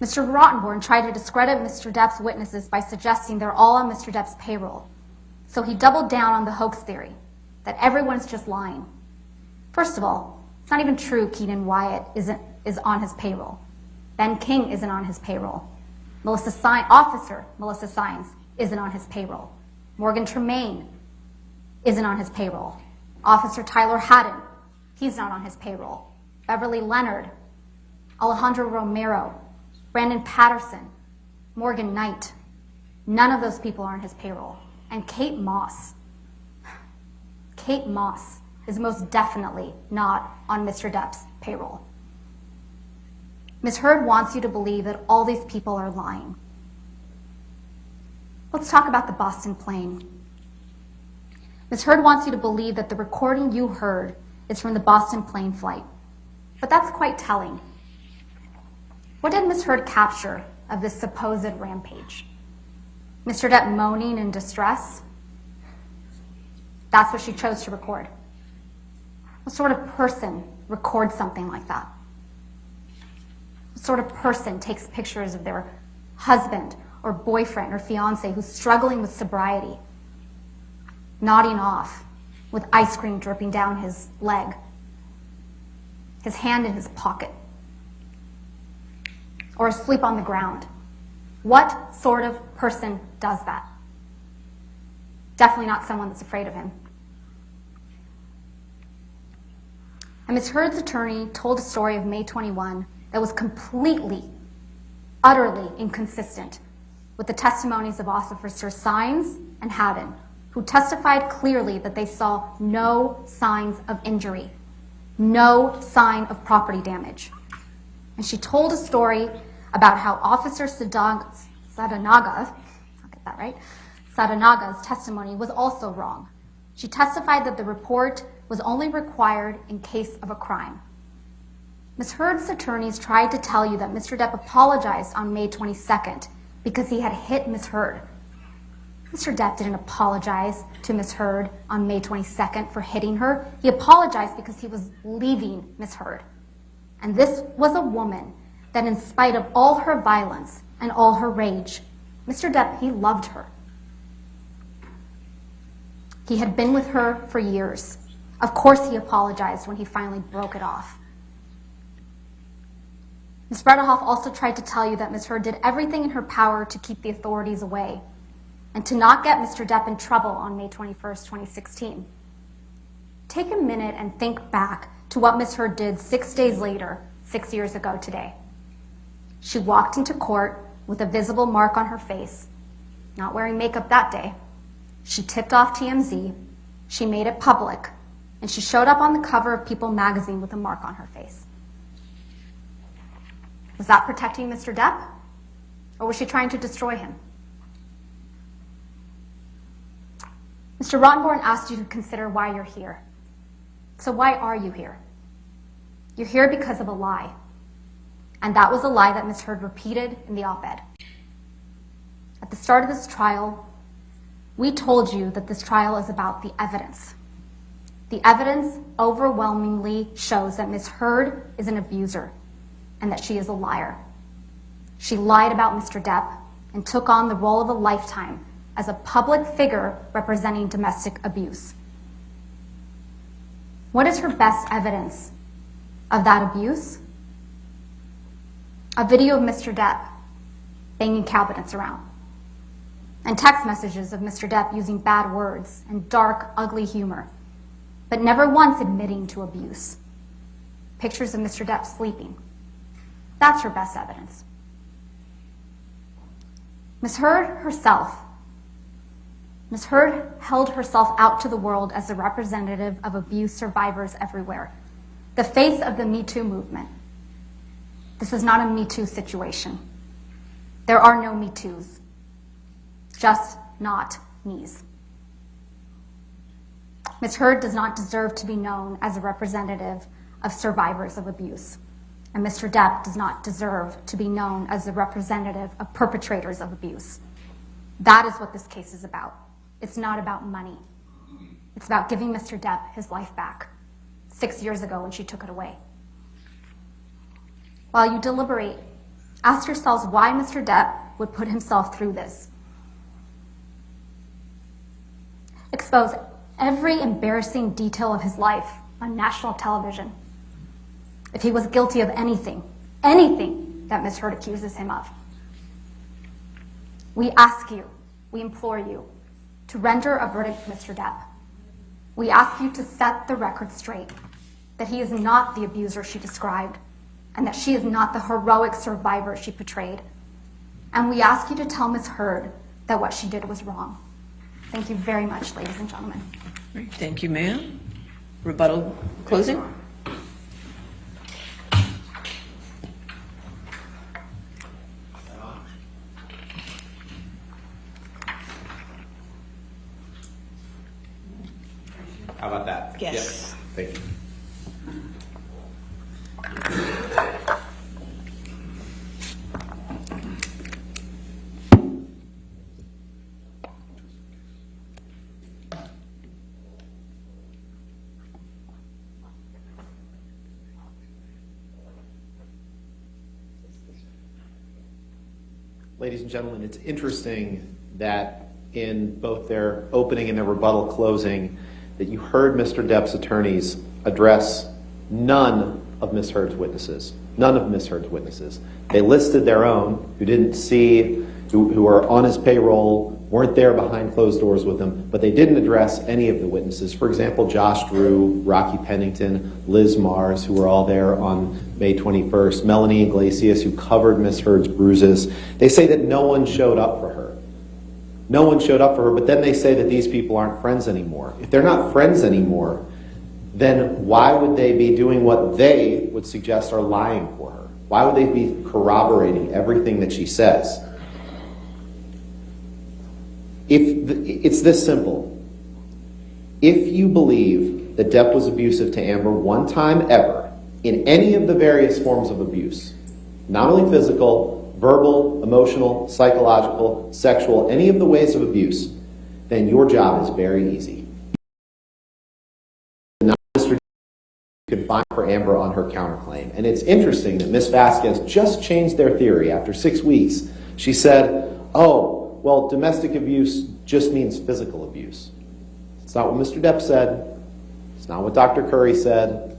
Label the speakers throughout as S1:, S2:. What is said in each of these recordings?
S1: Mr. Rottenborn tried to discredit Mr. Depp's witnesses by suggesting they're all on Mr. Depp's payroll. So he doubled down on the hoax theory, that everyone's just lying. First of all, it's not even true Keenan Wyatt is on his payroll. Ben King isn't on his payroll. Officer Melissa Sines isn't on his payroll. Morgan Tremaine isn't on his payroll. Officer Tyler Haddon, he's not on his payroll. Beverly Leonard, Alejandro Romero, Brandon Patterson, Morgan Knight, none of those people are on his payroll. And Kate Moss is most definitely not on Mr. Depp's payroll. Ms. Heard wants you to believe that all these people are lying. Let's talk about the Boston plane. Ms. Heard wants you to believe that the recording you heard is from the Boston plane flight. But that's quite telling. What did Ms. Heard capture of this supposed rampage? Mr. Depp moaning in distress? That's what she chose to record. What sort of person records something like that? What sort of person takes pictures of their husband or boyfriend or fiance who's struggling with sobriety, nodding off with ice cream dripping down his leg, his hand in his pocket, or asleep on the ground? What sort of person does that? Definitely not someone that's afraid of him. And Ms. Heard's attorney told a story of May 21 that was completely, utterly inconsistent with the testimonies of Officers Sines and Haddon, who testified clearly that they saw no signs of injury, no sign of property damage. And she told a story about how Officer Sadanaga's testimony was also wrong. She testified that the report was only required in case of a crime. Ms. Heard's attorneys tried to tell you that Mr. Depp apologized on May 22nd because he had hit Ms. Heard. Mr. Depp didn't apologize to Ms. Heard on May 22nd for hitting her. He apologized because he was leaving Ms. Heard. And this was a woman that, in spite of all her violence and all her rage, Mr. Depp, he loved her. He had been with her for years. Of course he apologized when he finally broke it off. Ms. Bredehoff also tried to tell you that Ms. Heard did everything in her power to keep the authorities away and to not get Mr. Depp in trouble on May 21st, 2016. Take a minute and think back to what Ms. Heard did 6 days later, 6 years ago today. She walked into court with a visible mark on her face, not wearing makeup that day. She tipped off TMZ, she made it public, and she showed up on the cover of People magazine with a mark on her face. Was that protecting Mr. Depp? Or was she trying to destroy him? Mr. Rottenborn asked you to consider why you're here. So why are you here? You're here because of a lie. And that was a lie that Ms. Heard repeated in the op-ed. At the start of this trial, we told you that this trial is about the evidence. The evidence overwhelmingly shows that Ms. Heard is an abuser and that she is a liar. She lied about Mr. Depp and took on the role of a lifetime as a public figure representing domestic abuse. What is her best evidence of that abuse? A video of Mr. Depp banging cabinets around, and text messages of Mr. Depp using bad words and dark, ugly humor, but never once admitting to abuse. Pictures of Mr. Depp sleeping. That's her best evidence. Ms. Heard held herself out to the world as a representative of abuse survivors everywhere, the face of the Me Too movement. This is not a Me Too situation. There are no Me Toos, just not me's. Ms. Heard does not deserve to be known as a representative of survivors of abuse, and Mr. Depp does not deserve to be known as a representative of perpetrators of abuse. That is what this case is about. It's not about money. It's about giving Mr. Depp his life back 6 years ago when she took it away. While you deliberate, Ask yourselves why Mr. Depp would put himself through this. Expose every embarrassing detail of his life on national television. If he was guilty of anything that Ms. Heard accuses him of. We ask you, we implore you, to render a verdict for Mr. Depp. We ask you to set the record straight, that he is not the abuser she described, and that she is not the heroic survivor she portrayed. And we ask you to tell Ms. Heard that what she did was wrong. Thank you very much, ladies and gentlemen.
S2: Great. Thank you, ma'am. Rebuttal closing?
S3: How about that?
S2: Yes.
S3: Thank you. Ladies and gentlemen, it's interesting that in both their opening and their rebuttal closing, that you heard Mr. Depp's attorneys address none of Ms. Heard's witnesses. None of Ms. Heard's witnesses. They listed their own, who didn't see, who are on his payroll, weren't there behind closed doors with him, but they didn't address any of the witnesses. For example, Josh Drew, Rocky Pennington, Liz Mars, who were all there on May 21st, Melanie Iglesias, who covered Ms. Heard's bruises. They say that no one showed up for her. No one showed up for her, but then they say that these people aren't friends anymore. If they're not friends anymore, then why would they be doing what they would suggest are lying for her? Why would they be corroborating everything that she says? It's this simple. If you believe that Depp was abusive to Amber one time ever, in any of the various forms of abuse, not only physical, verbal, emotional, psychological, sexual, any of the ways of abuse, then your job is very easy. Now, Mr. could find for Amber on her counterclaim. And it's interesting that Ms. Vasquez just changed their theory after 6 weeks. She said, oh, well, domestic abuse just means physical abuse. It's not what Mr. Depp said. It's not what Dr. Curry said.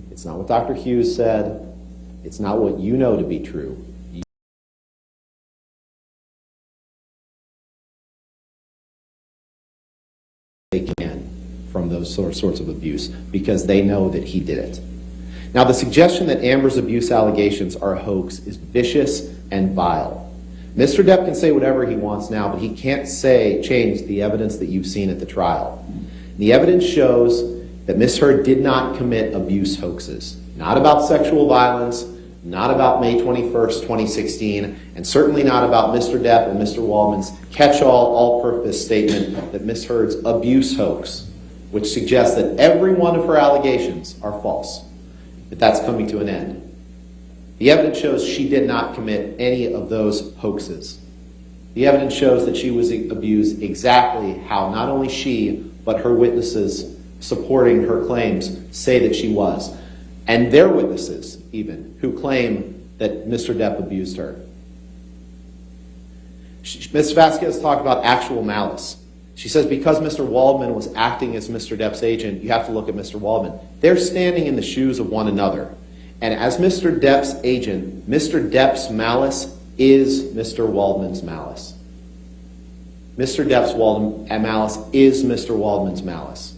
S3: It's not what Dr. Hughes said. It's not what you know to be true. They can from those sorts of abuse because they know that he did it. Now, the suggestion that Amber's abuse allegations are a hoax is vicious and vile. Mr. Depp can say whatever he wants now, but he can't change the evidence that you've seen at the trial. The evidence shows that Ms. Heard did not commit abuse hoaxes. Not about sexual violence, not about May 21st, 2016, and certainly not about Mr. Depp and Mr. Waldman's catch-all, all-purpose statement that Ms. Heard's abuse hoax, which suggests that every one of her allegations are false, that that's coming to an end. The evidence shows she did not commit any of those hoaxes. The evidence shows that she was abused exactly how not only she, but her witnesses supporting her claims say that she was. And their witnesses, even, who claim that Mr. Depp abused her. Ms. Vasquez talked about actual malice. She says because Mr. Waldman was acting as Mr. Depp's agent, you have to look at Mr. Waldman. They're standing in the shoes of one another. And as Mr. Depp's agent, Mr. Depp's malice is Mr. Waldman's malice. Mr. Depp's malice is Mr. Waldman's malice.